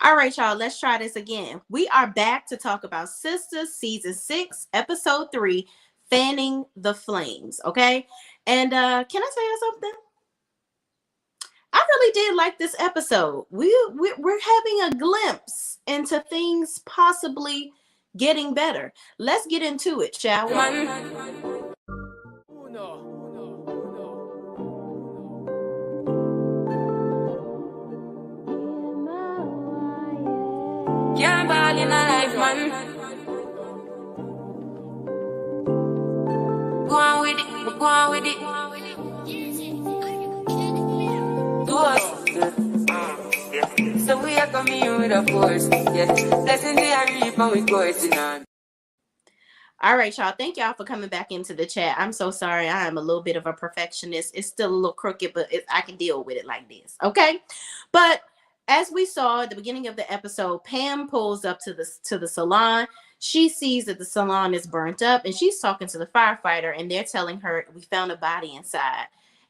All right, y'all, let's try this again. We are back to talk about Sisters season 6, episode 3, fanning the flames. Okay. And can I tell you something? I really did like this episode. We're having a glimpse into things possibly getting better. Let's get into it, shall we? Can't ball in a life, man. Go on with it, go on with it. Do us. So we are coming with a force. Yeah, blessing the reap and we coursing on. All right, y'all. Thank y'all for coming back into the chat. I'm so sorry. I am a little bit of a perfectionist. It's still a little crooked, but I can deal with it like this. Okay. But as we saw at the beginning of the episode, Pam pulls up to the salon. She sees that the salon is burnt up, and she's talking to the firefighter, and they're telling her, we found a body inside.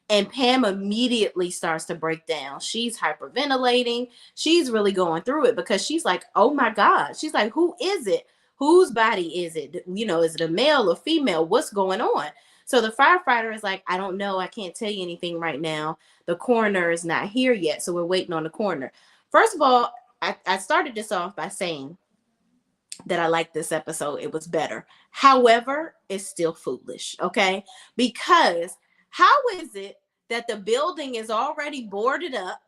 And Pam immediately starts to break down. She's hyperventilating. She's really going through it because she's like, oh my God. She's like, who is it? Whose body is it? Is it a male or female? What's going on? So the firefighter is like, I don't know. I can't tell you anything right now. The coroner is not here yet. So we're waiting on the coroner. First of all, I started this off by saying that I liked this episode. It was better. However, it's still foolish. Okay. Because how is it that the building is already boarded up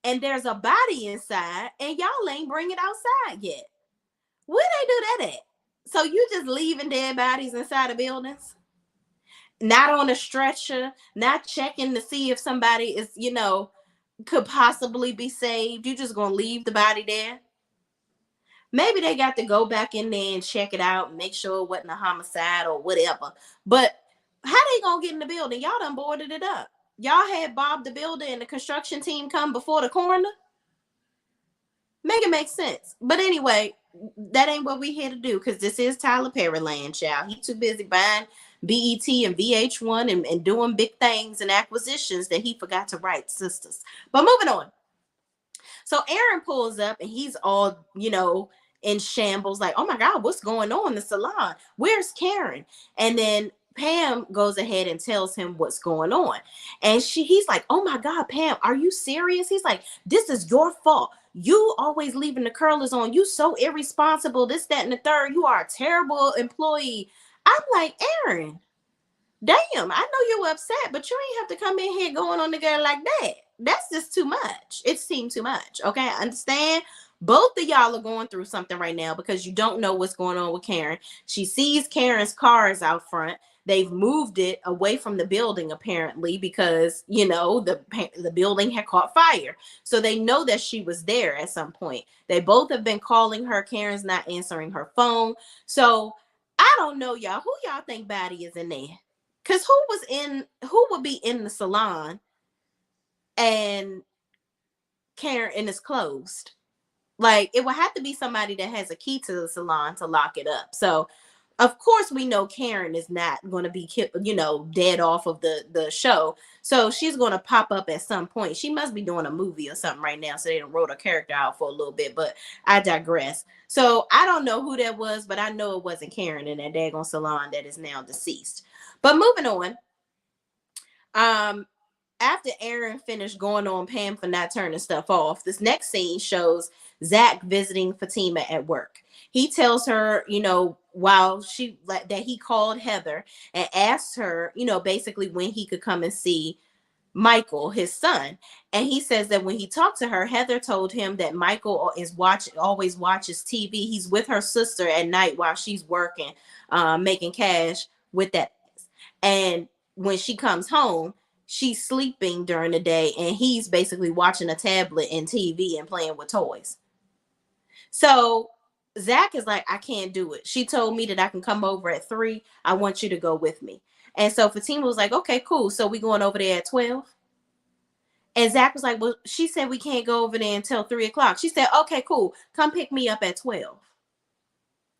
and there's a body inside and y'all ain't bring it outside yet? Where they do that at? So you just leaving dead bodies inside of buildings? Not on a stretcher, not checking to see if somebody is, could possibly be saved. You just gonna leave the body there? Maybe they got to go back in there and check it out and make sure it wasn't a homicide or whatever. But how they gonna get in the building? Y'all done boarded it up. Y'all had Bob the Builder and the construction team come before the coroner? Make it make sense. But anyway, that ain't what we here to do, because this is Tyler Perry land, child. He too busy buying BET and VH1 and doing big things and acquisitions that he forgot to write Sisters. But moving on. So Aaron pulls up and he's all, in shambles, like, oh my God, what's going on in the salon? Where's Karen? And then Pam goes ahead and tells him what's going on. And he's like, oh my God, Pam, are you serious? He's like, this is your fault. You always leaving the curlers on. You so irresponsible, this, that, and the third. You are a terrible employee. I'm like, Aaron, damn, I know you're upset, but you ain't have to come in here going on the girl like that. That's just too much. It seemed too much. Okay, I understand. Both of y'all are going through something right now because you don't know what's going on with Karen. She sees Karen's car is out front. They've moved it away from the building apparently because, the building had caught fire. So they know that she was there at some point. They both have been calling her. Karen's not answering her phone. So I don't know, y'all. Who y'all think body is in there? Because who would be in the salon and Karen is closed? Like, it would have to be somebody that has a key to the salon to lock it up. So, of course, we know Karen is not going to be, dead off of the show. So she's going to pop up at some point. She must be doing a movie or something right now. So they done wrote her character out for a little bit, but I digress. So I don't know who that was, but I know it wasn't Karen in that daggone salon that is now deceased. But moving on, after Aaron finished going on Pam for not turning stuff off, this next scene shows Zach visiting Fatima at work. He tells her, while that he called Heather and asked her, basically when he could come and see Michael, his son. And he says that when he talked to her, Heather told him that Michael always watches TV. He's with her sister at night while she's working, making cash with that. And when she comes home, she's sleeping during the day and he's basically watching a tablet and TV and playing with toys. So Zach is like, I can't do it. She told me that I can come over at 3. I want you to go with me. And so Fatima was like, okay, cool. So we going over there at 12? And Zach was like, well, she said we can't go over there until 3 o'clock. She said, okay, cool. Come pick me up at 12.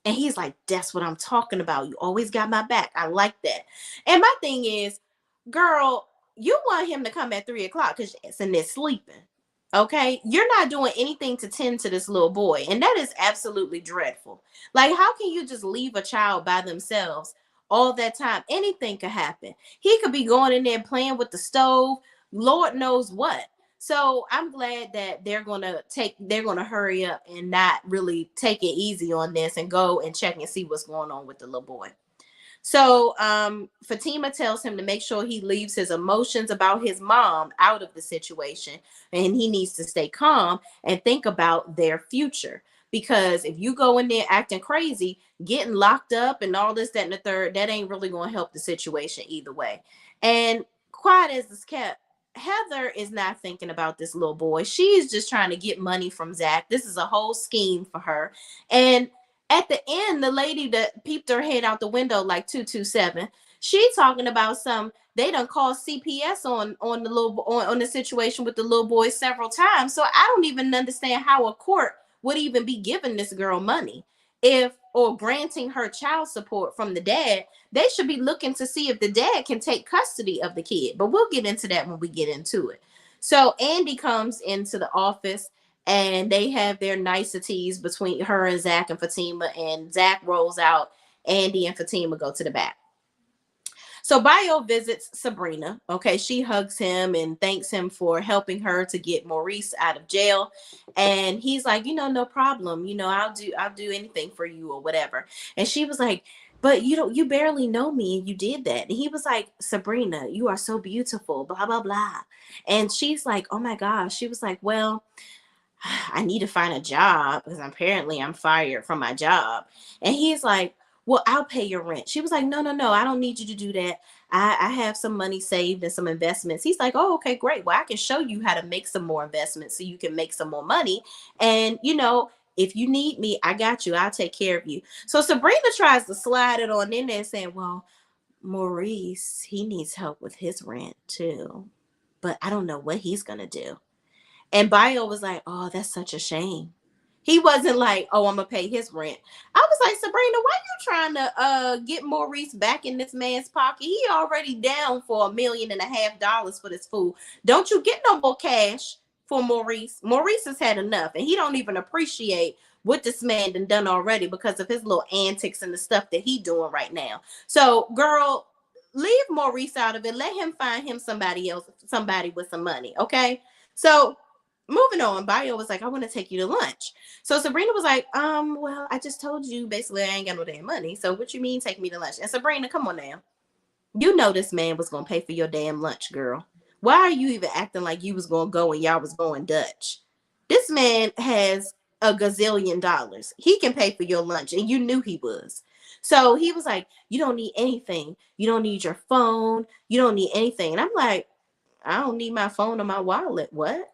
And he's like, that's what I'm talking about. You always got my back. I like that. And my thing is, girl, you want him to come at 3 o'clock because it's in there sleeping. Okay, you're not doing anything to tend to this little boy, and that is absolutely dreadful. Like, how can you just leave a child by themselves all that time? Anything could happen. He could be going in there playing with the stove, Lord knows what. So I'm glad that they're gonna hurry up and not really take it easy on this and go and check and see what's going on with the little boy. So Fatima tells him to make sure he leaves his emotions about his mom out of the situation, and he needs to stay calm and think about their future. Because if you go in there acting crazy, getting locked up and all this, that, and the third, that ain't really going to help the situation either way. And quiet as it's kept, Heather is not thinking about this little boy. She's just trying to get money from Zach. This is a whole scheme for her. And at the end, the lady that peeped her head out the window like 227, she talking about some they done called CPS on the on the situation with the little boy several times. So I don't even understand how a court would even be giving this girl money if or granting her child support from the dad. They should be looking to see if the dad can take custody of the kid. But we'll get into that when we get into it. So Andy comes into the office and they have their niceties between her and Zach and Fatima, and Zach rolls out. Andy and Fatima go to the back. So Bio visits Sabrina. Okay, she hugs him and thanks him for helping her to get Maurice out of jail. And he's like, no problem. I'll do anything for you or whatever. And she was like, but you barely know me and you did that. And he was like, Sabrina, you are so beautiful, blah, blah, blah. And she's like, oh my gosh. She was like, well, I need to find a job because apparently I'm fired from my job. And he's like, well, I'll pay your rent. She was like, no, no, no, I don't need you to do that. I have some money saved and some investments. He's like, oh, okay, great. Well, I can show you how to make some more investments so you can make some more money. And, if you need me, I got you. I'll take care of you. So Sabrina tries to slide it on in there saying, well, Maurice, he needs help with his rent too. But I don't know what he's going to do. And Bio was like, oh, that's such a shame. He wasn't like, oh, I'm gonna pay his rent. I was like, Sabrina, why you trying to get Maurice back in this man's pocket? He already down for $1.5 million for this fool. Don't you get no more cash for Maurice? Maurice has had enough, and he don't even appreciate what this man done already because of his little antics and the stuff that he doing right now. So, girl, leave Maurice out of it. Let him find him somebody else, somebody with some money, okay? So moving on, Bio was like, I want to take you to lunch. So Sabrina was like, well, I just told you basically I ain't got no damn money. So what you mean take me to lunch? And Sabrina, come on now. You know this man was gonna pay for your damn lunch, girl. Why are you even acting like you was gonna go and y'all was going Dutch? This man has a gazillion dollars. He can pay for your lunch, and you knew he was. So he was like, you don't need anything. You don't need your phone. You don't need anything. And I'm like, I don't need my phone or my wallet. What?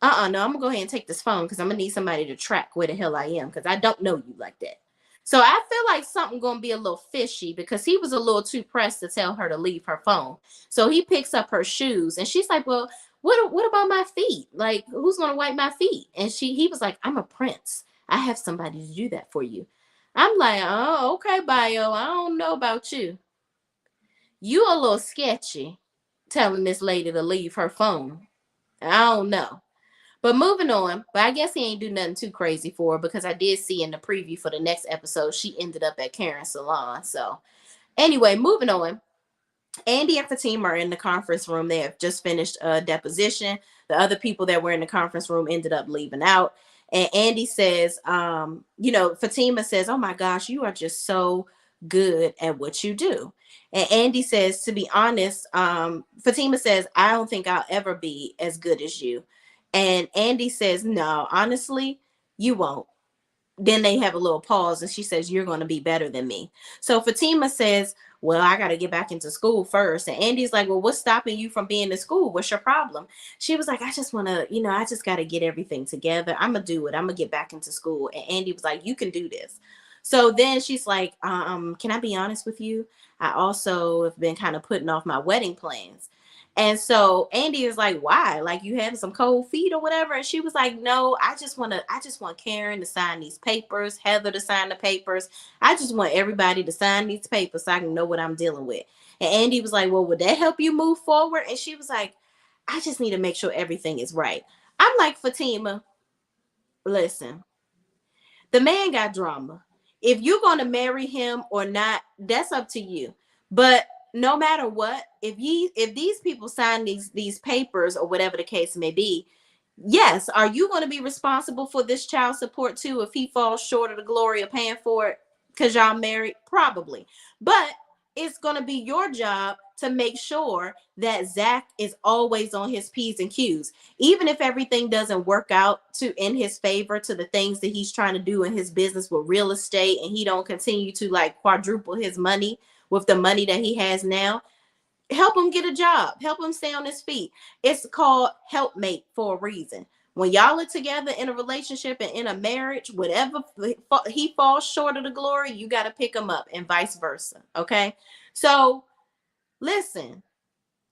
No, I'm gonna go ahead and take this phone because I'm gonna need somebody to track where the hell I am because I don't know you like that. So I feel like something gonna be a little fishy because he was a little too pressed to tell her to leave her phone. So he picks up her shoes and she's like, well, what about my feet? Like, who's gonna wipe my feet? And he was like, I'm a prince. I have somebody to do that for you. I'm like, oh, okay, Bio. I don't know about you. You a little sketchy telling this lady to leave her phone. I don't know. But moving on, but I guess he ain't do nothing too crazy for her because I did see in the preview for the next episode, she ended up at Karen's salon. So anyway, moving on. Andy and Fatima are in the conference room. They have just finished a deposition. The other people that were in the conference room ended up leaving out. And Andy says, Fatima says, oh my gosh, you are just so good at what you do. And Andy says, to be honest, Fatima says, I don't think I'll ever be as good as you. And Andy says, no, honestly, you won't. Then they have a little pause and she says, you're going to be better than me. So Fatima says, well, I got to get back into school first. And Andy's like, well, what's stopping you from being in school? What's your problem? She was like, I just want to, I just got to get everything together. I'm going to do it. I'm going to get back into school. And Andy was like, you can do this. So then she's like, can I be honest with you? I also have been kind of putting off my wedding plans. And so Andy is like, why? Like, you having some cold feet or whatever? And she was like, no, I just want Karen to sign these papers, Heather to sign the papers. I just want everybody to sign these papers so I can know what I'm dealing with. And Andy was like, well, would that help you move forward? And she was like, I just need to make sure everything is right. I'm like, Fatima, listen, the man got drama. If you're going to marry him or not, that's up to you. But no matter what, if these people sign these papers or whatever the case may be, yes, are you going to be responsible for this child support too if he falls short of the glory of paying for it because y'all married? Probably. But it's going to be your job to make sure that Zach is always on his P's and Q's. Even if everything doesn't work out to in his favor to the things that he's trying to do in his business with real estate, and he don't continue to like quadruple his money with the money that he has now, help him get a job, help him stay on his feet. It's called helpmate for a reason. When y'all are together in a relationship and in a marriage, whatever he falls short of the glory, you got to pick him up and vice versa. Okay. So listen,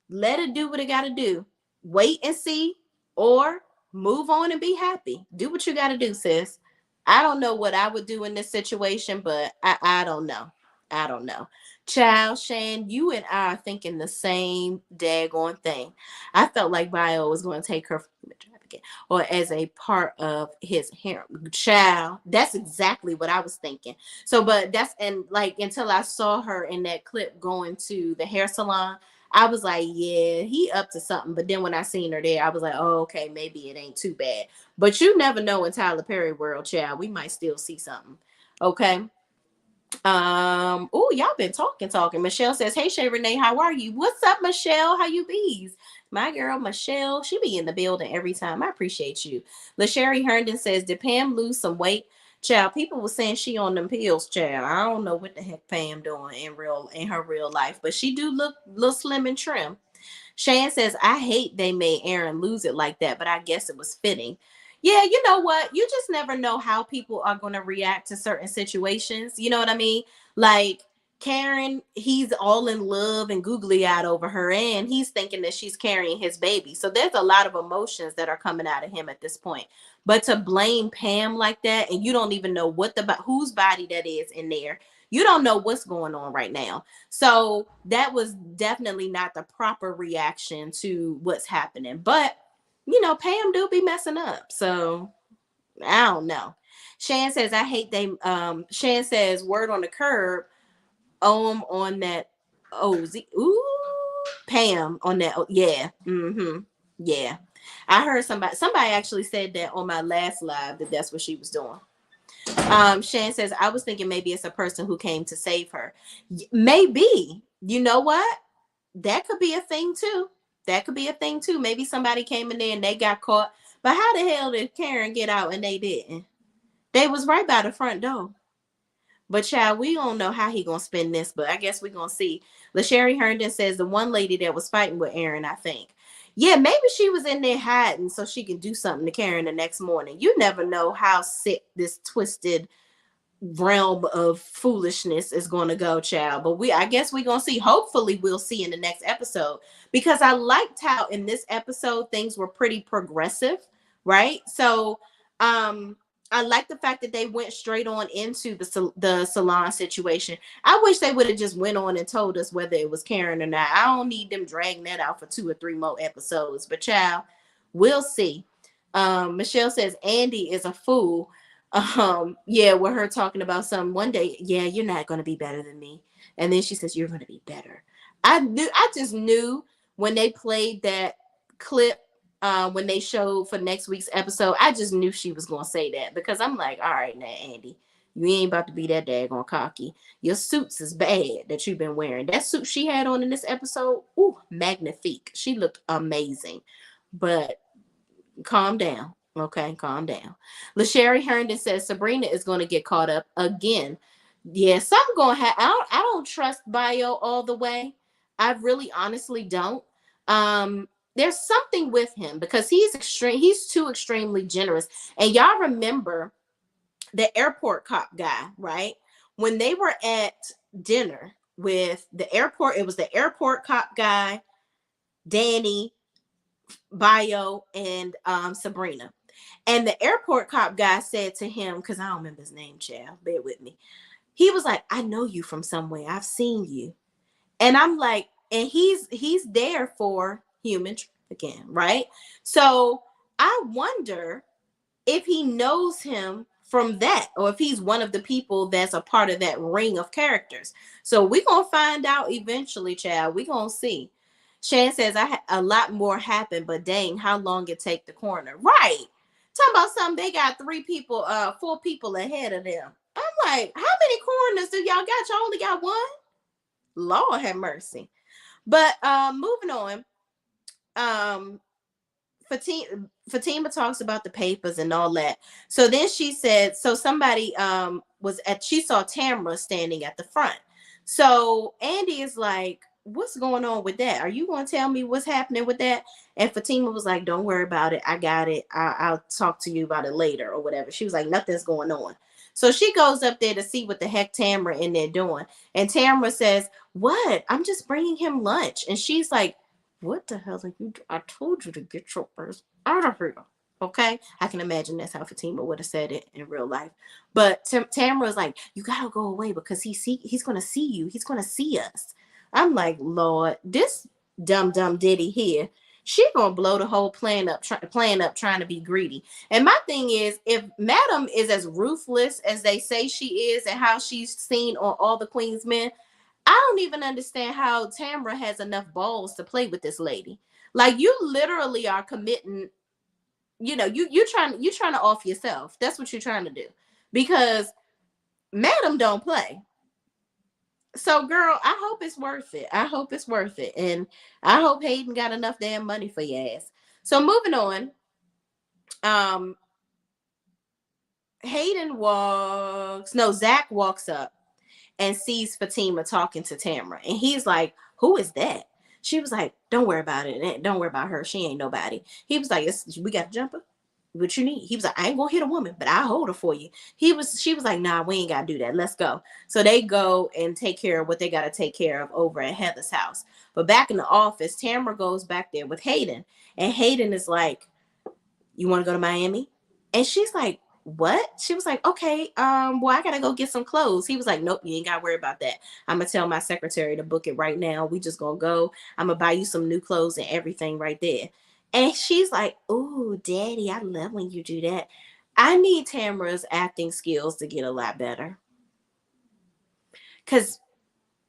let it do what it got to do. Wait and see, or move on and be happy. Do what you got to do, sis. I don't know what I would do in this situation, but I don't know. I don't know. Child, Shan, you and I are thinking the same daggone thing. I felt like Bio was going to take her trafficking or as a part of his harem. Child, that's exactly what I was thinking. So, but that's, and like until I saw her in that clip going to the hair salon, I was like, yeah, he up to something. But then when I seen her there, I was like, oh, okay, maybe it ain't too bad. But you never know in Tyler Perry world, child. We might still see something. Okay. Oh, y'all been talking. Michelle says, hey Shay Renee, how are you? What's up, Michelle? How you bees? My girl Michelle, she be in the building every time. I appreciate you. LaSherry Herndon says, did Pam lose some weight? Child, people were saying she on them pills, child. I don't know what the heck Pam doing in her real life, but she do look little slim and trim. Shan says, I hate they made Aaron lose it like that, but I guess it was fitting. Yeah, you know what? You just never know how people are going to react to certain situations. You know what I mean? Like Karen, he's all in love and googly eyed over her, and he's thinking that she's carrying his baby. So there's a lot of emotions that are coming out of him at this point. But to blame Pam like that, and you don't even know whose body that is in there. You don't know what's going on right now. So that was definitely not the proper reaction to what's happening. But Pam do be messing up. So I don't know. Shan says, I hate they Shan says, word on the curb, on that ooh, Pam on that. Yeah. Mm-hmm. Yeah. I heard somebody actually said that on my last live that that's what she was doing. Shan says, I was thinking maybe it's a person who came to save her. Maybe. You know what? That could be a thing too. That could be a thing too. Maybe somebody came in there and they got caught. But how the hell did Karen get out and they didn't? They was right by the front door. But child, we don't know how he gonna spend this, but I guess we gonna see. LaSherry Herndon says the one lady that was fighting with Aaron, I think. Yeah, maybe she was in there hiding so she can do something to Karen the next morning. You never know how sick this twisted realm of foolishness is going to go, child. But I guess we're going to see. Hopefully we'll see in the next episode, because I liked how in this episode things were pretty progressive, right? So I like the fact that they went straight on into the salon situation. I wish they would have just went on and told us whether it was Karen or not. I don't need them dragging that out for 2 or 3 more episodes, but child, we'll see. Michelle says Andy is a fool. Yeah, with her talking about something one day. Yeah, you're not going to be better than me, and then she says you're going to be better. I just knew when they played that clip, when they showed for next week's episode, I just knew she was going to say that, because I'm like, all right now, Andy, you ain't about to be that daggone cocky. Your suits is bad that you've been wearing. That suit she had on in this episode, ooh, magnifique. She looked amazing. But calm down. Okay, calm down. LaSherry Herndon says Sabrina is going to get caught up again. Yeah, something going to happen. I don't trust Bio all the way. I really honestly don't. There's something with him because he's extreme. He's too extremely generous. And y'all remember the airport cop guy, right? When they were at dinner with the airport, it was the airport cop guy, Danny, Bio, and Sabrina. And the airport cop guy said to him, because I don't remember his name, child, bear with me. He was like, I know you from somewhere. I've seen you. And I'm like, and he's there for human trafficking, right? So I wonder if he knows him from that, or if he's one of the people that's a part of that ring of characters. So we're gonna find out eventually, child. We're gonna see. Shan says a lot more happened, but dang, how long it take the coroner? Right. Talking about something, they got 3 people, 4 people ahead of them. I'm like, how many coroners do y'all got? Y'all only got one? Lord have mercy. But moving on. Um, Fatima talks about the papers and all that. So then she said, so somebody she saw Tamara standing at the front. So Andy is like, what's going on with that? Are you going to tell me what's happening with that? And Fatima was like, don't worry about it. I got it. I'll talk to you about it later or whatever. She was like, nothing's going on. So she goes up there to see what the heck Tamara in there doing. And Tamara says, what? I'm just bringing him lunch. And she's like, what the hell are you? I told you to get your ass out of here. Okay, I can imagine that's how Fatima would have said it in real life. But Tamara's like, you gotta go away because he's gonna see you. He's gonna see us. I'm like, Lord, this dumb ditty here, she gonna blow the whole plan up, trying to be greedy. And my thing is, if Madam is as ruthless as they say she is, and how she's seen on All the Queen's Men, I don't even understand how Tamara has enough balls to play with this lady. Like, you literally are committing, you're trying to off yourself. That's what you're trying to do. Because Madam don't play. So girl, I hope it's worth it. I hope it's worth it. And I hope Hayden got enough damn money for your ass. So moving on. Um Zach walks up and sees Fatima talking to Tamara. And he's like, who is that? She was like, don't worry about it. Don't worry about her. She ain't nobody. He was like, we got a jumper. What you need? He was like, I ain't gonna hit a woman, but I'll hold her for you. She was like, nah, we ain't gotta do that. Let's go. So they go and take care of what they gotta take care of over at Heather's house. But back in the office, Tamara goes back there with Hayden. And Hayden is like, you want to go to Miami? And she's like, what? She was like, okay, well, I gotta go get some clothes. He was like, nope, you ain't gotta worry about that. I'm gonna tell my secretary to book it right now. We just gonna go. I'm gonna buy you some new clothes and everything right there. And she's like, oh, daddy, I love when you do that. I need Tamara's acting skills to get a lot better. Because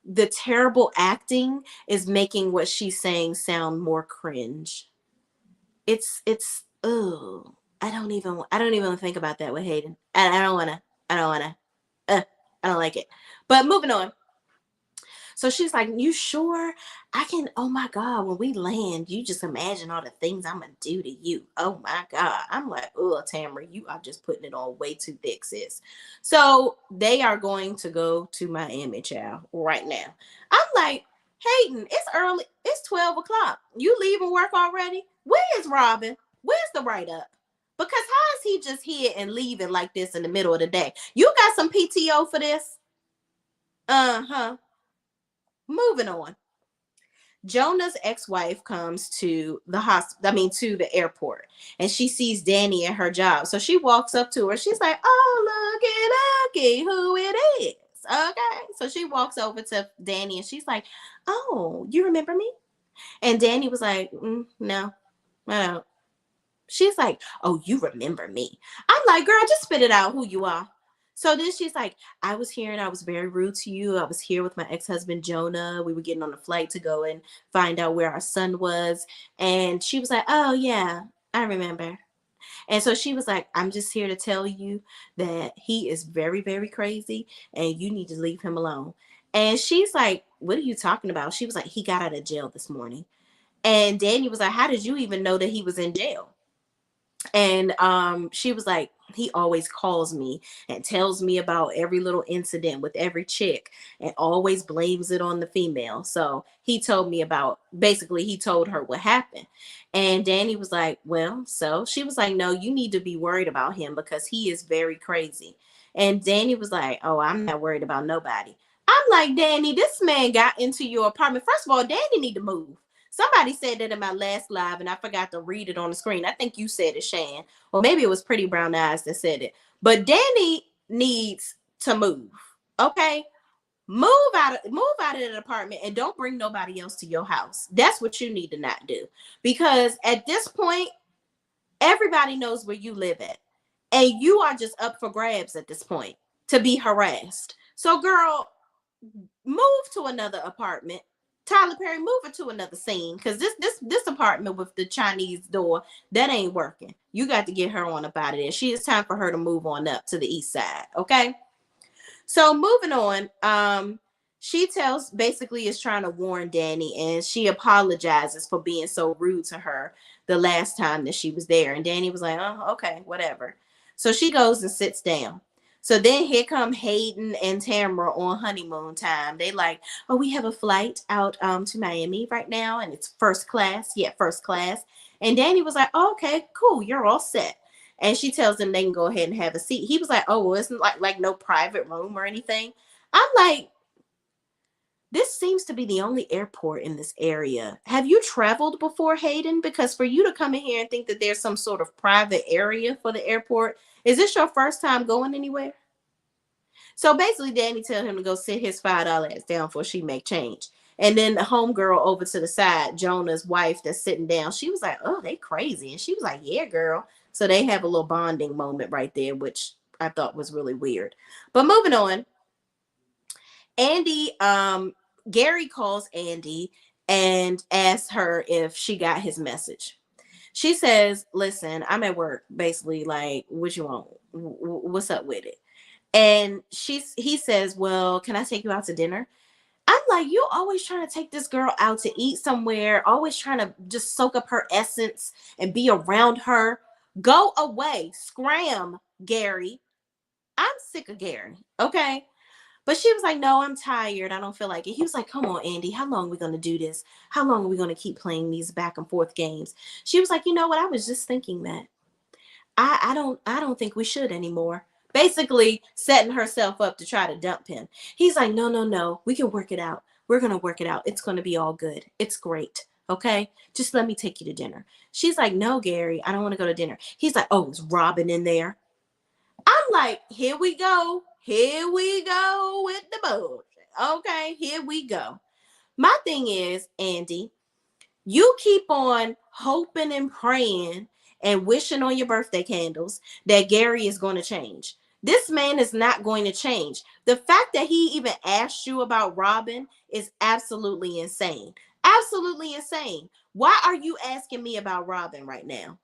the terrible acting is making what she's saying sound more cringe. It's oh, I don't even think about that with Hayden. I don't wanna. I don't wanna. I don't like it. But moving on. So she's like, you sure? I can, oh my God, when we land, you just imagine all the things I'm gonna do to you. Oh my God. I'm like, oh, Tamara, you are just putting it on way too thick, sis. So they are going to go to Miami, child, right now. I'm like, Hayden, it's early. It's 12 o'clock. You leaving work already? Where's Robin? Where's the write-up? Because how is he just here and leaving like this in the middle of the day? You got some PTO for this? Uh-huh. Moving on. Jonah's ex-wife comes to the hospital, to the airport, and she sees Danny at her job. So she walks up to her. She's like, oh, looky, who it is. Okay. So she walks over to Danny and she's like, oh, you remember me? And Danny was like, no, I don't. She's like, oh, you remember me. I'm like, girl, just spit it out who you are. So then she's like, I was here and I was very rude to you. I was here with my ex-husband, Jonah. We were getting on a flight to go and find out where our son was. And she was like, oh, yeah, I remember. And so she was like, I'm just here to tell you that he is very, very crazy and you need to leave him alone. And she's like, what are you talking about? She was like, he got out of jail this morning. And Danny was like, how did you even know that he was in jail? And she was like, he always calls me and tells me about every little incident with every chick and always blames it on the female. So he told me about, basically he told her what happened. And Danny was like, well, so she was like, no, you need to be worried about him because he is very crazy. And Danny was like, oh, I'm not worried about nobody. I'm like, Danny, this man got into your apartment. First of all, Danny need to move. Somebody said that in my last live, and I forgot to read it on the screen. I think you said it, Shan, or maybe it was Pretty Brown Eyes that said it. But Danny needs to move. Okay, move out of the apartment, and don't bring nobody else to your house. That's what you need to not do, because at this point, Everybody knows where you live at. And you are just up for grabs at this point to be harassed. So, girl, move to another apartment. Tyler Perry, move her to another scene. Cause this apartment with the Chinese door, that ain't working. You got to get her on up out of there. It's time for her to move on up to the east side. Okay. So moving on, she tells basically is trying to warn Danny, and she apologizes for being so rude to her the last time that she was there. And Danny was like, "Oh, okay, whatever." So she goes and sits down. So then here come Hayden and Tamara on honeymoon time. They like, "Oh, we have a flight out to Miami right now, and it's first class. Yeah, first class." And Danny was like, oh, "Okay, cool, you're all set." And she tells them they can go ahead and have a seat. He was like, "Oh, well, it's like no private room or anything." I'm like, this seems to be the only airport in this area. Have you traveled before, Hayden? Because for you to come in here and think that there's some sort of private area for the airport, is this your first time going anywhere? So basically, Danny tell him to go sit his $5 down before she make change. And then the homegirl over to the side, Jonah's wife that's sitting down, she was like, "Oh, they crazy." And she was like, "Yeah, girl." So they have a little bonding moment right there, which I thought was really weird. But moving on, Andy, Gary calls Andy and asks her if she got his message. She says, "Listen, I'm at work, basically, like, what you want? What's up with it?" And he says, "Well, can I take you out to dinner?" I'm like, you always trying to take this girl out to eat somewhere, always trying to just soak up her essence and be around her. Go away. Scram, Gary. I'm sick of Gary. Okay. But she was like, "No, I'm tired. I don't feel like it." He was like, "Come on, Andy. How long are we going to do this? How long are we going to keep playing these back and forth games?" She was like, "You know what? I was just thinking that. I don't think we should anymore." Basically setting herself up to try to dump him. He's like, "No, no, no. We can work it out. We're gonna work it out. It's gonna be all good. It's great. Okay? Just let me take you to dinner." She's like, "No, Gary, I don't want to go to dinner." He's like, "Oh, is Robin in there?" I'm like, here we go. Here we go with the bullshit. Okay, here we go. My thing is, Andy, you keep on hoping and praying and wishing on your birthday candles that Gary is going to change. This man is not going to change. The fact that he even asked you about Robin is absolutely insane. Absolutely insane. Why are you asking me about Robin right now?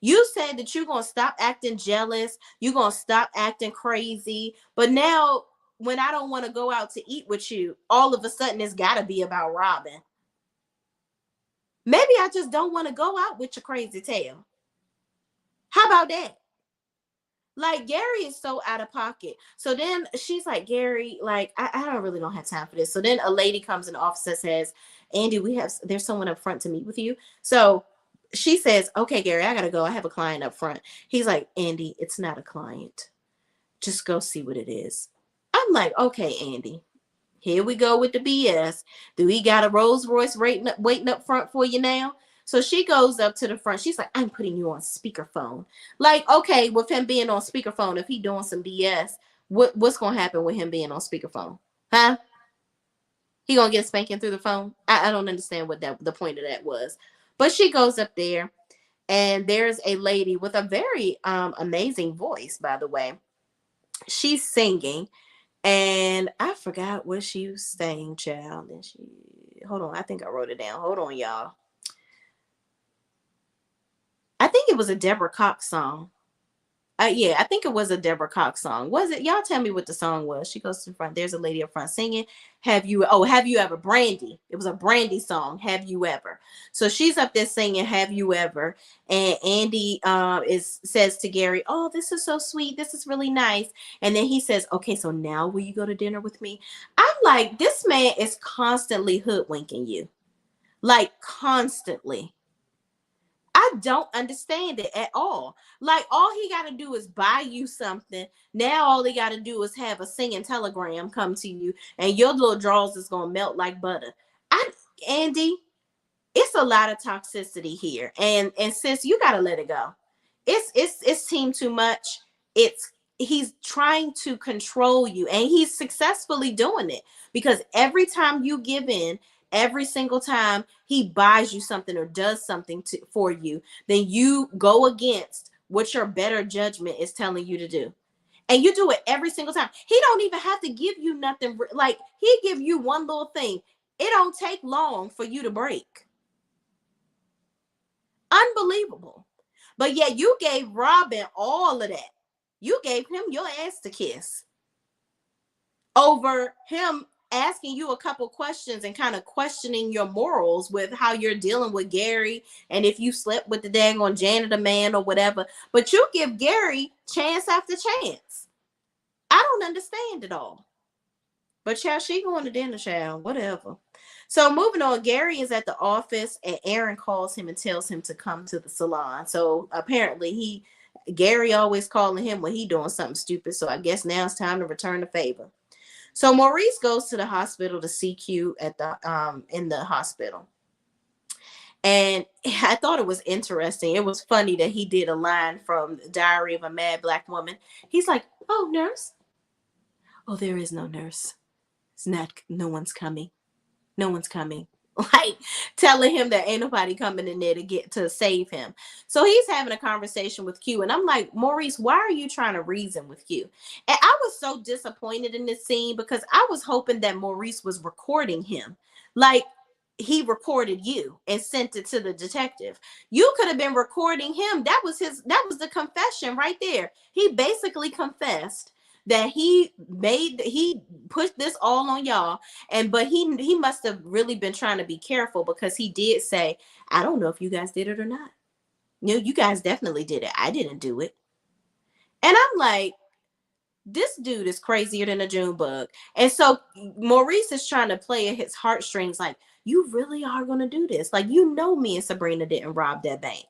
You said that you're going to stop acting jealous. You're going to stop acting crazy. But now, when I don't want to go out to eat with you, all of a sudden it's got to be about Robin. Maybe I just don't want to go out with your crazy tail. How about that? Like, Gary is so out of pocket. So then she's like, "Gary, like, I don't really don't have time for this." So then a lady comes in the office and says, "Andy, there's someone up front to meet with you." So she says, "Okay, Gary, I gotta go. I have a client up front." He's like, "Andy, it's not a client. Just go see what it is." I'm like, okay, Andy. Here we go with the BS. Do he got a Rolls Royce waiting up front for you now? So she goes up to the front. She's like, "I'm putting you on speakerphone." Like, okay, with him being on speakerphone, if he doing some BS, what's gonna happen with him being on speakerphone? Huh? He gonna get spanking through the phone? I don't understand what the point of that was. But she goes up there, and there's a lady with a very amazing voice, by the way. She's singing, and I forgot what she was saying, child. And she, hold on, I think I wrote it down. Hold on, y'all. I think it was a Deborah Cox song. Yeah, I think it was a Deborah Cox song. Was it? Y'all tell me what the song was. She goes to the front. There's a lady up front singing. Have you ever? Brandy. It was a Brandy song. Have you ever? So she's up there singing Have You Ever? And Andy is says to Gary, "Oh, this is so sweet. This is really nice." And then he says, "Okay, so now will you go to dinner with me?" I'm like, this man is constantly hoodwinking you. Like, constantly. I don't understand it at all. Like, all he got to do is buy you something. Now all he got to do is have a singing telegram come to you, and your little drawers is gonna melt like butter. Andy, it's a lot of toxicity here, and sis, you got to let it go. It's team too much. He's trying to control you, and he's successfully doing it, because every time you give in, every single time he buys you something or does something for you, then you go against what your better judgment is telling you to do. And you do it every single time. He don't even have to give you nothing. Like, he give you one little thing. It don't take long for you to break. Unbelievable. But yet you gave Robin all of that. You gave him your ass to kiss over him asking you a couple questions and kind of questioning your morals with how you're dealing with Gary and if you slept with the daggone janitor man or whatever. But you give Gary chance after chance. I don't understand it all. But child, she going to dinner, child, whatever. So moving on, Gary is at the office and Aaron calls him and tells him to come to the salon. So apparently Gary always calling him when he doing something stupid. So I guess now it's time to return the favor. So Maurice goes to the hospital to see Q at the in the hospital. And I thought it was interesting. It was funny that he did a line from Diary of a Mad Black Woman. He's like, "Oh, nurse. Oh, there is no nurse. It's not, no one's coming. No one's coming." Like, telling him that ain't nobody coming in there to get to save him. So he's having a conversation with Q, and I'm like, Maurice, why are you trying to reason with Q? And I was so disappointed in this scene because I was hoping that Maurice was recording him. Like, he recorded you and sent it to the detective. You could have been recording him. That was the confession right there. He basically confessed that he put this all on y'all, but he must have really been trying to be careful because he did say, "I don't know if you guys did it or not. No, you guys definitely did it. I didn't do it." And I'm like, this dude is crazier than a June bug. And so Maurice is trying to play at his heartstrings, like, you really are gonna do this? Like, you know, me and Sabrina didn't rob that bank.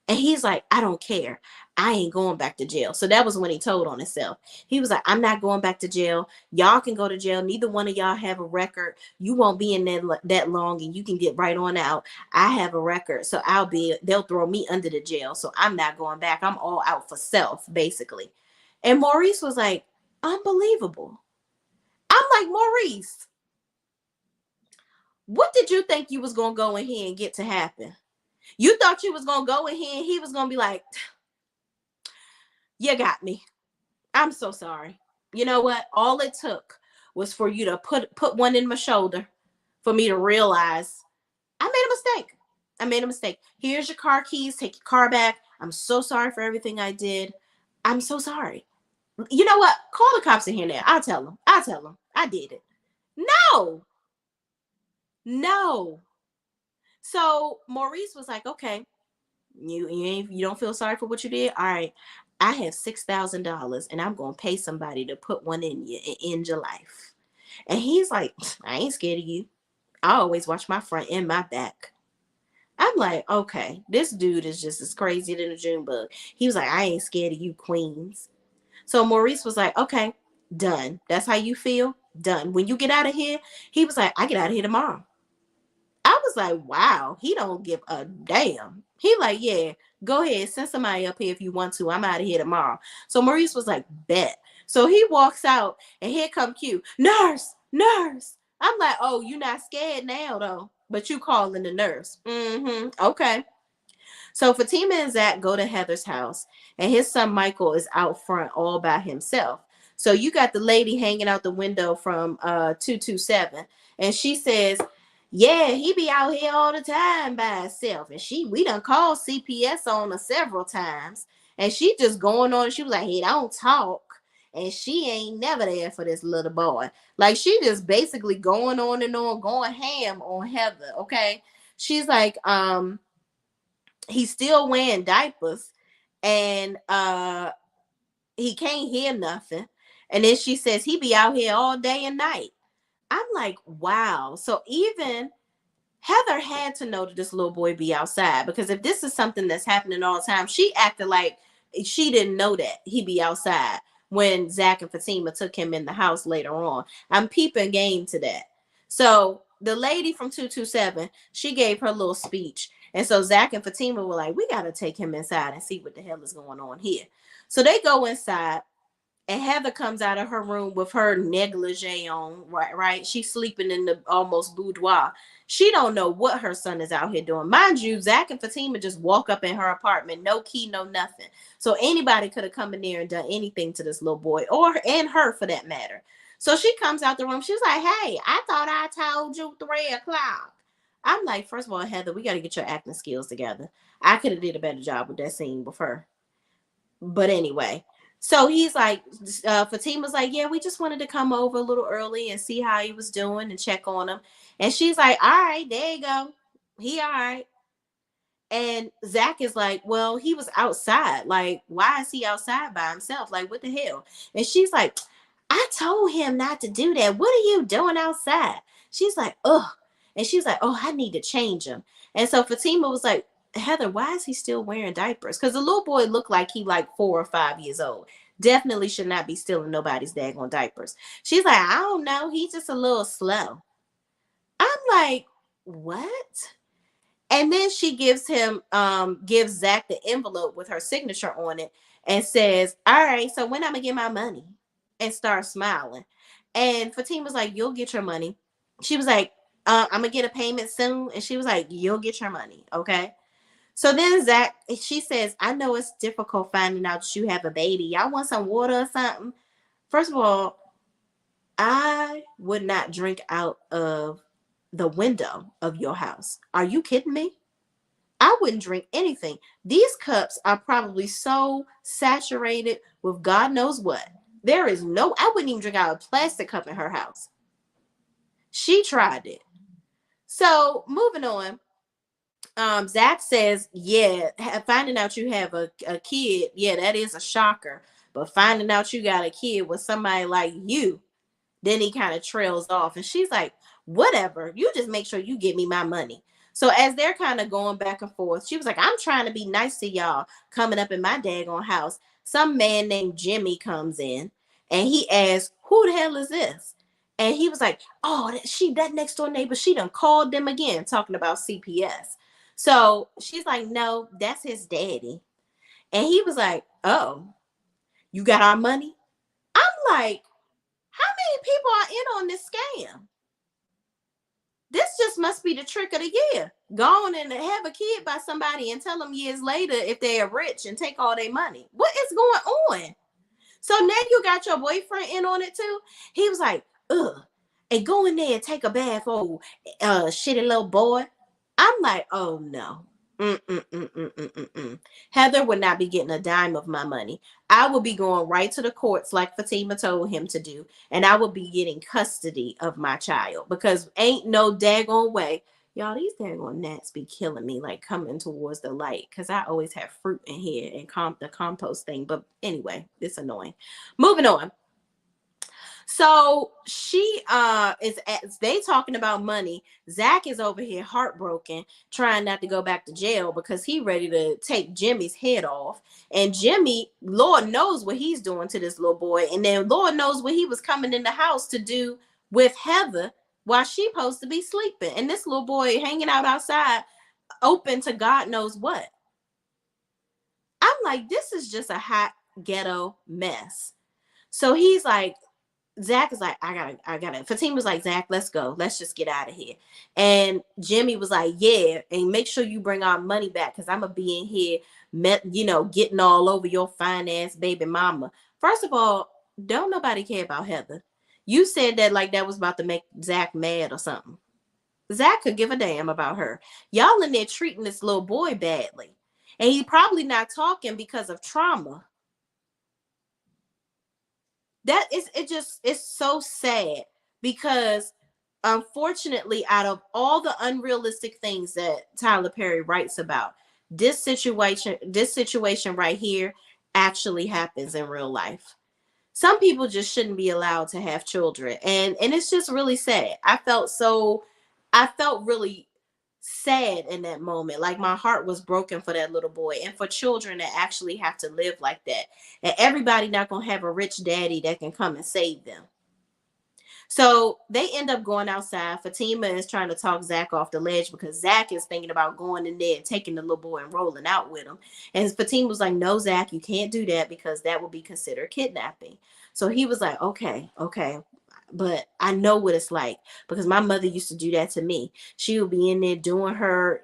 And he's like, I don't care. I ain't going back to jail. So that was when he told on himself. He was like, I'm not going back to jail. Y'all can go to jail. Neither one of y'all have a record. You won't be in there that long and you can get right on out. I have a record. So they'll throw me under the jail. So I'm not going back. I'm all out for self, basically. And Maurice was like, unbelievable. I'm like, Maurice, what did you think you was going to go in here and get to happen? You thought you was going to go in here and he was going to be like, you got me. I'm so sorry. You know what? All it took was for you to put one in my shoulder for me to realize I made a mistake. I made a mistake. Here's your car keys. Take your car back. I'm so sorry for everything I did. I'm so sorry. You know what? Call the cops in here now. I'll tell them. I did it. No. So Maurice was like, okay, you don't feel sorry for what you did? All right. I have $6,000 and I'm going to pay somebody to put one in you and end your life. And he's like, I ain't scared of you. I always watch my front and my back. I'm like, okay, this dude is just as crazy than a June bug. He was like, I ain't scared of you, queens. So Maurice was like, okay, done. That's how you feel? Done. When you get out of here, he was like, I get out of here tomorrow. I was like, wow, he don't give a damn. He like, yeah, go ahead, send somebody up here if you want to. I'm out of here tomorrow. So Maurice was like, bet. So he walks out and here come Q. Nurse. I'm like, oh, you not scared now though, but you calling the nurse. Okay. So Fatima and Zach go to Heather's house and his son Michael is out front all by himself. So you got the lady hanging out the window from 227 and she says, yeah, he be out here all the time by himself. And we done called CPS on her several times. And she just going on. She was like, he don't talk. And she ain't never there for this little boy. Like, she just basically going on and on, going ham on Heather, okay? She's like, he's still wearing diapers. And he can't hear nothing. And then she says, he be out here all day and night. I'm like, wow. So even Heather had to know that this little boy be outside, because if this is something that's happening all the time, she acted like she didn't know that he be outside when Zach and Fatima took him in the house later on. I'm peeping game to that. So the lady from 227, she gave her little speech. And so Zach and Fatima were like, we got to take him inside and see what the hell is going on here. So they go inside and Heather comes out of her room with her negligee on, right? Right, she's sleeping in the almost boudoir. She don't know what her son is out here doing. Mind you, Zach and Fatima just walk up in her apartment, no key, no nothing. So anybody could have come in there and done anything to this little boy, or and her for that matter. So she comes out the room. She's like, "Hey, I thought I told you 3 o'clock." I'm like, first of all, Heather, we got to get your acting skills together. I could have did a better job with that scene with her. But anyway, so he's like, Fatima's like, yeah, we just wanted to come over a little early and see how he was doing and check on him. And she's like, all right, there you go. He all right. And Zach is like, well, he was outside. Like, why is he outside by himself? Like, what the hell? And she's like, I told him not to do that. What are you doing outside? She's like, ugh. And she's like, oh, I need to change him. And so Fatima was like, Heather, why is he still wearing diapers? Because the little boy looked like he like 4 or 5 years old. Definitely should not be stealing nobody's daggone diapers. She's like, I don't know. He's just a little slow. I'm like, what? And then she gives Zach the envelope with her signature on it and says, all right, so when I'm gonna get my money? And start smiling. And Fatima's like, you'll get your money. She was like, I'm gonna get a payment soon. And she was like, you'll get your money, okay? So then Zach, she says, I know it's difficult finding out that you have a baby. Y'all want some water or something? First of all, I would not drink out of the window of your house. Are you kidding me? I wouldn't drink anything. These cups are probably so saturated with God knows what. There is no, I wouldn't even drink out a plastic cup in her house. She tried it. So moving on, Zach says, yeah, finding out you have a kid, yeah, that is a shocker. But finding out you got a kid with somebody like you, then he kind of trails off. And she's like, whatever, you just make sure you get me my money. So as they're kind of going back and forth, she was like, I'm trying to be nice to y'all coming up in my daggone house. Some man named Jimmy comes in and he asks, who the hell is this? And he was like, oh, that next door neighbor, she done called them again, talking about CPS. So she's like, no, that's his daddy. And he was like, oh, you got our money? I'm like, how many people are in on this scam? This just must be the trick of the year. Go on and have a kid by somebody and tell them years later if they are rich and take all their money. What is going on? So now you got your boyfriend in on it too. He was like, ugh, and go in there and take a bath, old shitty little boy. I'm like, oh no. Mm-mm-mm-mm-mm-mm. Heather would not be getting a dime of my money. I would be going right to the courts like Fatima told him to do, and I would be getting custody of my child because ain't no daggone way. Y'all, these daggone gnats be killing me, like coming towards the light, because I always have fruit in here and the compost thing. But anyway, it's annoying. Moving on. So she is as they talking about money. Zach is over here heartbroken, trying not to go back to jail because he ready to take Jimmy's head off. And Jimmy, Lord knows what he's doing to this little boy. And then Lord knows what he was coming in the house to do with Heather while she supposed to be sleeping. And this little boy hanging out outside, open to God knows what. I'm like, this is just a hot ghetto mess. So he's like, Zach is like, I gotta. Fatima was like, Zach, let's go. Let's just get out of here. And Jimmy was like, yeah, and make sure you bring our money back because I'm gonna be in here, getting all over your fine ass baby mama. First of all, don't nobody care about Heather. You said that like that was about to make Zach mad or something. Zach could give a damn about her. Y'all in there treating this little boy badly. And he probably not talking because of trauma. That is it's so sad because unfortunately out of all the unrealistic things that Tyler Perry writes about, this situation right here actually happens in real life. Some people just shouldn't be allowed to have children, and it's just really sad. I felt really sad in that moment. Like my heart was broken for that little boy and for children that actually have to live like that. And everybody not gonna have a rich daddy that can come and save them. So they end up going outside. Fatima is trying to talk Zach off the ledge because Zach is thinking about going in there and taking the little boy and rolling out with him. And Fatima was like, no, Zach, you can't do that because that would be considered kidnapping. So he was like, okay, okay. But I know what it's like because my mother used to do that to me. She would be in there doing her,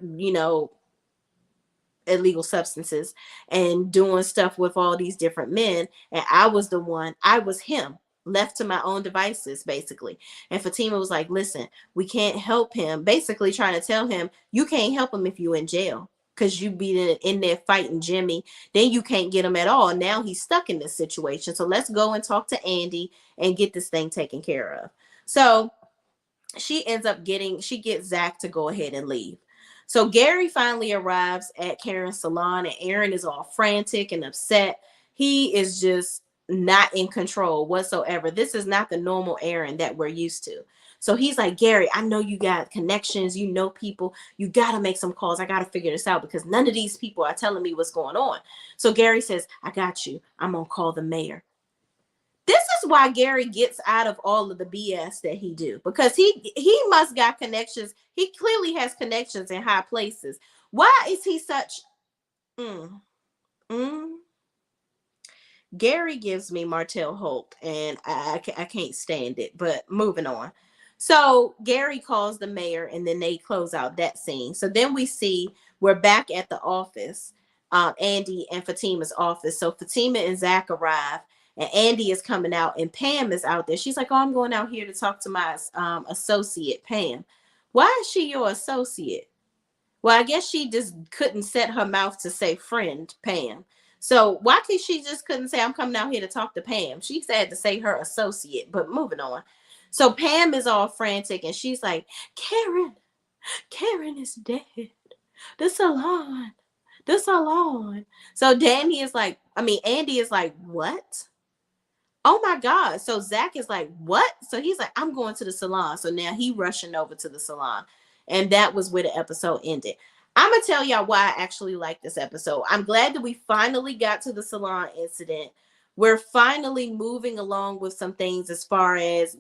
illegal substances and doing stuff with all these different men, and I was him, left to my own devices basically. And Fatima was like, listen, we can't help him, basically trying to tell him you can't help him if you in jail because you be in there fighting Jimmy, then you can't get him at all. Now he's stuck in this situation, so let's go and talk to Andy and get this thing taken care of. So she gets Zach to go ahead and leave. So Gary finally arrives at Karen's salon, and Aaron is all frantic and upset. He is just not in control whatsoever. This is not the normal Aaron that we're used to. So he's like, Gary, I know you got connections, you know people, you got to make some calls. I got to figure this out because none of these people are telling me what's going on. So Gary says, I got you. I'm going to call the mayor. This is why Gary gets out of all of the BS that he do, because he must got connections. He clearly has connections in high places. Why is he such mm, mm, Gary gives me Martell Holt, and I can't stand it. But moving on. So Gary calls the mayor, and then they close out that scene. So then we see we're back at the office, Andy and Fatima's office. So Fatima and Zach arrive, and Andy is coming out, and Pam is out there. She's like, "Oh, I'm going out here to talk to my associate, Pam." Why is she your associate? Well, I guess she just couldn't set her mouth to say friend, Pam. So why could she just couldn't say I'm coming out here to talk to Pam? She said to say her associate, but moving on. So Pam is all frantic and she's like, Karen is dead. The salon. The salon. So Andy is like, what? Oh my God. So Zach is like, what? So he's like, I'm going to the salon. So now he rushing over to the salon. And that was where the episode ended. I'm going to tell y'all why I actually like this episode. I'm glad that we finally got to the salon incident. We're finally moving along with some things as far as,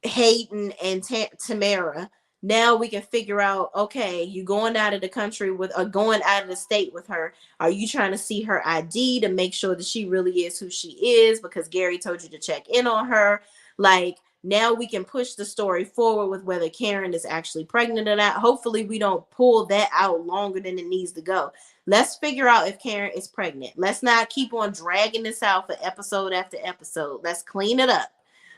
Hayden and Tamara. Now we can figure out, okay, you going out of the country with or going out of the state with her. Are you trying to see her ID to make sure that she really is who she is? Because Gary told you to check in on her. Like, now we can push the story forward with whether Karen is actually pregnant or not. Hopefully we don't pull that out longer than it needs to go. Let's figure out if Karen is pregnant. Let's not keep on dragging this out for episode after episode. Let's clean it up.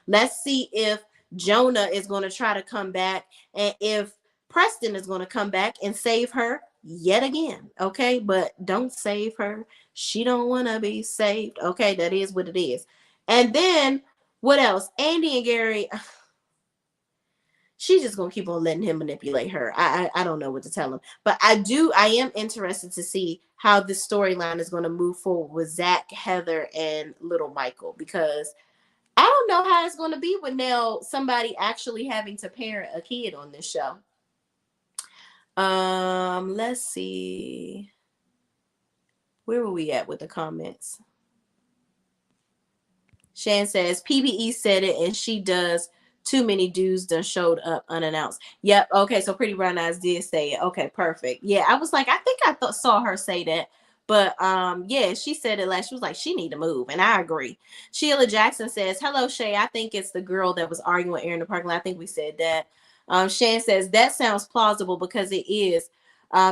Let's see if Jonah is going to try to come back and if Preston is going to come back and save her yet again. Okay, but don't save her. She don't want to be saved. Okay, that is what it is. And then what else? Andy and Gary, she's just gonna keep on letting him manipulate her. I don't know what to tell him, but I am interested to see how this storyline is going to move forward with Zach, Heather, and little Michael, because I don't know how it's going to be with now somebody actually having to parent a kid on this show. Let's see. Where were we at with the comments? Shan says PBE said it and she does. Too many dudes done showed up unannounced. Yep. Okay. So Pretty Brown Eyes did say it. Okay. Perfect. Yeah. I was like, I think I saw her say that. But yeah, she said it last. She was like, she need to move, and I agree. Sheila Jackson says, "Hello, Shay. I think it's the girl that was arguing with Aaron in the parking lot. I think we said that." Shan says that sounds plausible because it is.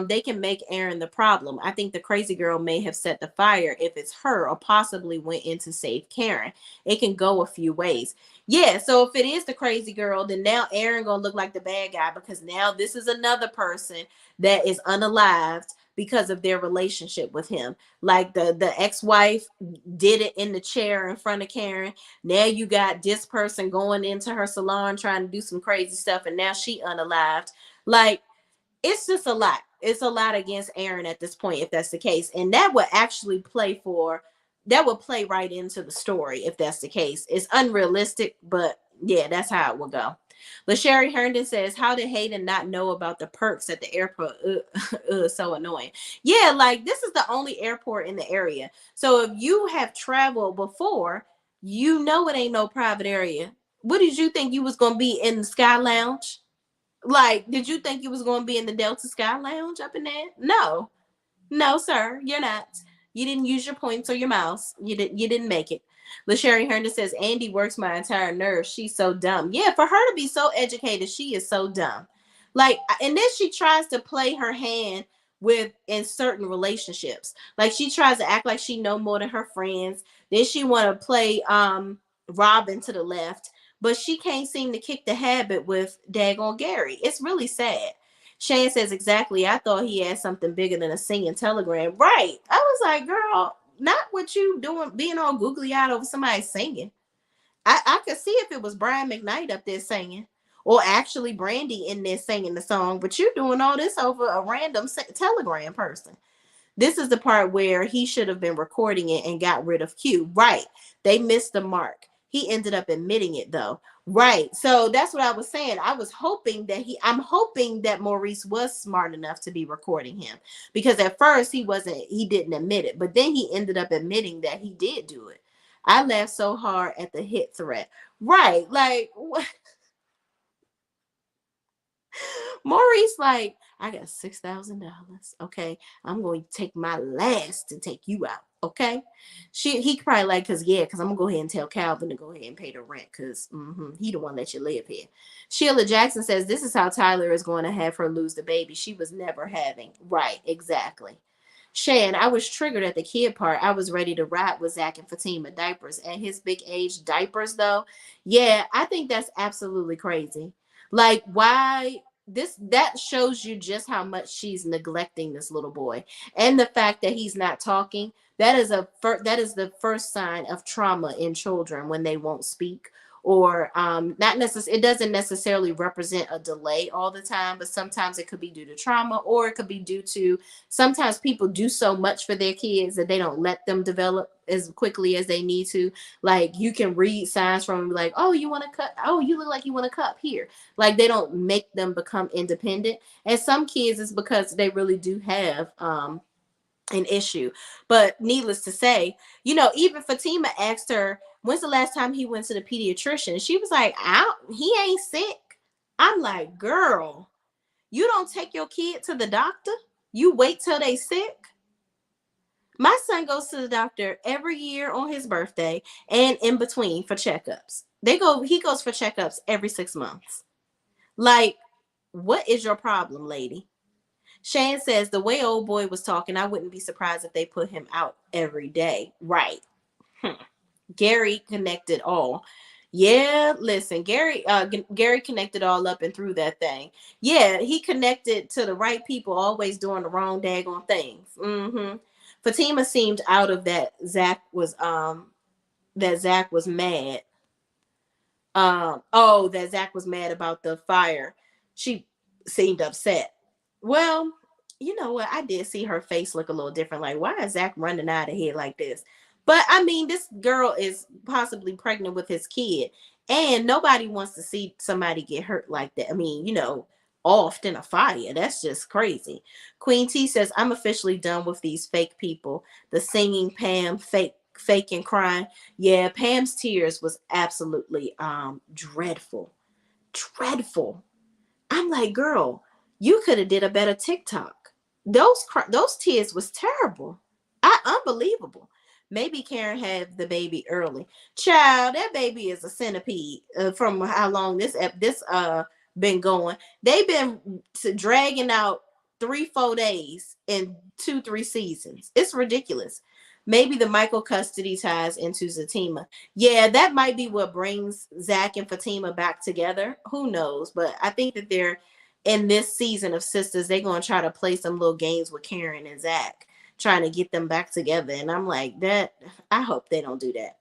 They can make Aaron the problem. I think the crazy girl may have set the fire if it's her, or possibly went in to save Karen. It can go a few ways. Yeah, so if it is the crazy girl, then now Aaron gonna look like the bad guy because now this is another person that is unalived because of their relationship with him. Like the ex-wife did it in the chair in front of Karen. Now you got this person going into her salon trying to do some crazy stuff, and now she unalived. Like, it's just a lot. It's a lot against Aaron at this point, if that's the case. And that would actually that would play right into the story if that's the case. It's unrealistic, but yeah, that's how it will go. LaSherry Herndon says, how did Hayden not know about the perks at the airport? So annoying. Yeah, like this is the only airport in the area. So if you have traveled before, you know it ain't no private area. What did you think you was gonna be in the Sky Lounge? Like, did you think you was gonna be in the Delta Sky Lounge up in there? No, no, sir, you're not. You didn't use your points or your mouse. You didn't make it. LaSherry Herndon says Andy works my entire nerve. She's so dumb. Yeah, for her to be so educated, she is so dumb. Like, and then she tries to play her hand with in certain relationships. Like she tries to act like she know more than her friends. Then she want to play Robin to the left, but she can't seem to kick the habit with daggone Gary. It's really sad. Shane says exactly. I thought he had something bigger than a singing telegram. Right. I was like, girl, not what you doing, being all googly eyed over somebody singing. I could see if it was Brian McKnight up there singing, or actually Brandy in there singing the song, but you doing all this over a random telegram person. This is the part where he should have been recording it and got rid of Q. Right. They missed the mark. He ended up admitting it though. Right. So that's what I was saying. I'm hoping that Maurice was smart enough to be recording him, because at first he didn't admit it, but then he ended up admitting that he did do it. I laughed so hard at the hit threat. Right. Like, Maurice, like, I got $6,000. Okay, I'm going to take my last to take you out. Okay, he probably like, cause I'm gonna go ahead and tell Calvin to go ahead and pay the rent, cause he the one that you live here. Sheila Jackson says this is how Tyler is going to have her lose the baby she was never having. Right, exactly. Shan, I was triggered at the kid part. I was ready to rap with Zach and Fatima diapers. And his big age diapers, though, yeah, I think that's absolutely crazy. Like, why? That shows you just how much she's neglecting this little boy, and the fact that he's not talking. That is the first sign of trauma in children when they won't speak, or not necessarily. It doesn't necessarily represent a delay all the time, but sometimes it could be due to trauma, or it could be due to sometimes people do so much for their kids that they don't let them develop as quickly as they need to. Like, you can read signs from them, like, oh, you want to cut, oh, you look like you want a cup here. Like, they don't make them become independent. And some kids is because they really do have an issue. But needless to say, even Fatima asked her, when's the last time he went to the pediatrician? She was like, he ain't sick. I'm like, girl, you don't take your kid to the doctor? You wait till they sick? My son goes to the doctor every year on his birthday and in between for checkups. He goes for checkups every 6 months. Like, what is your problem, lady? Shane says the way old boy was talking, I wouldn't be surprised if they put him out every day. Right. Gary connected all. Yeah, listen, Gary connected all up and through that thing. Yeah, he connected to the right people, always doing the wrong daggone things. Fatima seemed out of that. Zach was mad. That Zach was mad about the fire. She seemed upset. Well, you know what? I did see her face look a little different. Like, why is Zach running out of here like this? But I mean, this girl is possibly pregnant with his kid, and nobody wants to see somebody get hurt like that. I mean, off in a fire. That's just crazy. Queen T says, I'm officially done with these fake people. The singing Pam, fake and crying. Yeah, Pam's tears was absolutely dreadful. Dreadful. I'm like, girl, you could have did a better TikTok. Those tears was terrible. Unbelievable. Maybe Karen had the baby early. Child, that baby is a centipede. From how long this been going, they've been dragging out 3-4 days in 2-3 seasons. It's ridiculous. Maybe the Michael custody ties into Fatima. Yeah, that might be what brings Zach and Fatima back together. Who knows? But I think that they're in this season of Sistas, they're gonna try to play some little games with Karen and Zach, trying to get them back together. And I'm like, that I hope they don't do that.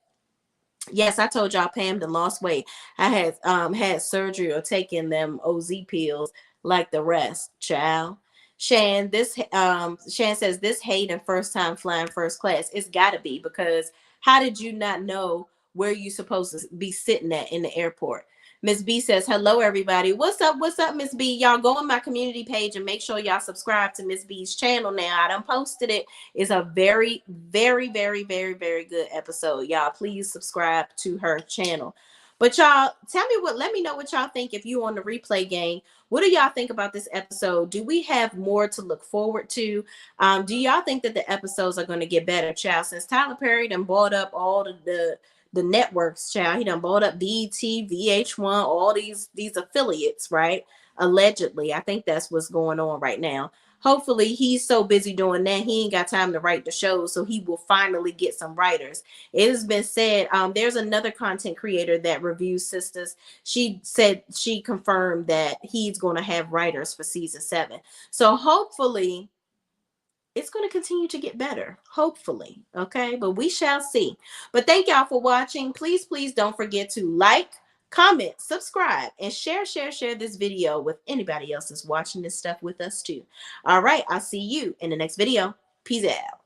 Yes, I told y'all Pam done lost weight. I had surgery or taken them OZ pills like the rest, child. Shan says this hate and first time flying first class. It's gotta be, because how did you not know where you supposed to be sitting at in the airport? Miss B says, hello, everybody. What's up? What's up, Miss B? Y'all go on my community page and make sure y'all subscribe to Miss B's channel now. I done posted it. It's a very, very, very, very, very good episode. Y'all, please subscribe to her channel. But y'all, tell me what. Let me know what y'all think if you on the replay game. What do y'all think about this episode? Do we have more to look forward to? Do y'all think that the episodes are going to get better, child? Since Tyler Perry done bought up all the networks, child. He done bought up BET, VH1, all these affiliates, right? Allegedly, I think that's what's going on right now. Hopefully, he's so busy doing that he ain't got time to write the shows, so he will finally get some writers. It has been said, there's another content creator that reviews Sistas. She said she confirmed that he's going to have writers for season 7. So hopefully it's going to continue to get better. Hopefully. Okay. But we shall see. But thank y'all for watching. Please, please don't forget to like, comment, subscribe, and share this video with anybody else that's watching this stuff with us too. All right. I'll see you in the next video. Peace out.